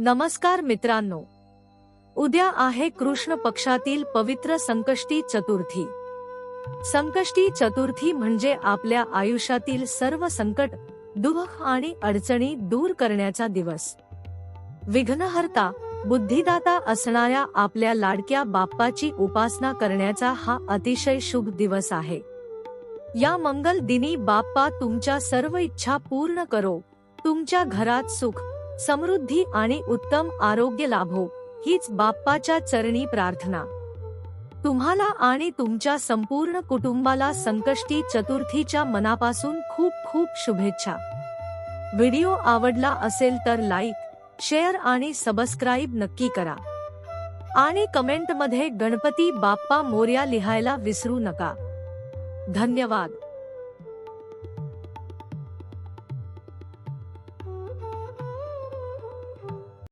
नमस्कार मित्रांनो, उद्या आहे कृष्ण पक्षातील पवित्र संकष्टी चतुर्थी। संकष्टी चतुर्थी म्हणजे आपल्या आयुष्यातील सर्व संकट, दुःख आणि अडचणी दूर करण्याचा दिवस। विघ्नहर्ता, बुद्धिदाता असणाऱ्या आपल्या लाडक्या बाप्पाची उपासना करण्याचा हा अतिशय शुभ दिवस आहे। या मंगल दिनी बाप्पा तुमच्या सर्व इच्छा पूर्ण करो, तुमच्या घरात सुख, समृद्धी आणि उत्तम आरोग्य लाभो, हीच बाप्पाच्या चरणी प्रार्थना। तुम्हाला आणि तुमच्या संपूर्ण कुटुंबाला संकष्टी चतुर्थीच्या मनापासून खूप खूप शुभेच्छा। व्हिडिओ आवडला असेल तर लाईक, शेअर आणि सबस्क्राईब नक्की करा आणि कमेंटमध्ये गणपती बाप्पा मोरया लिहायला विसरू नका। धन्यवाद।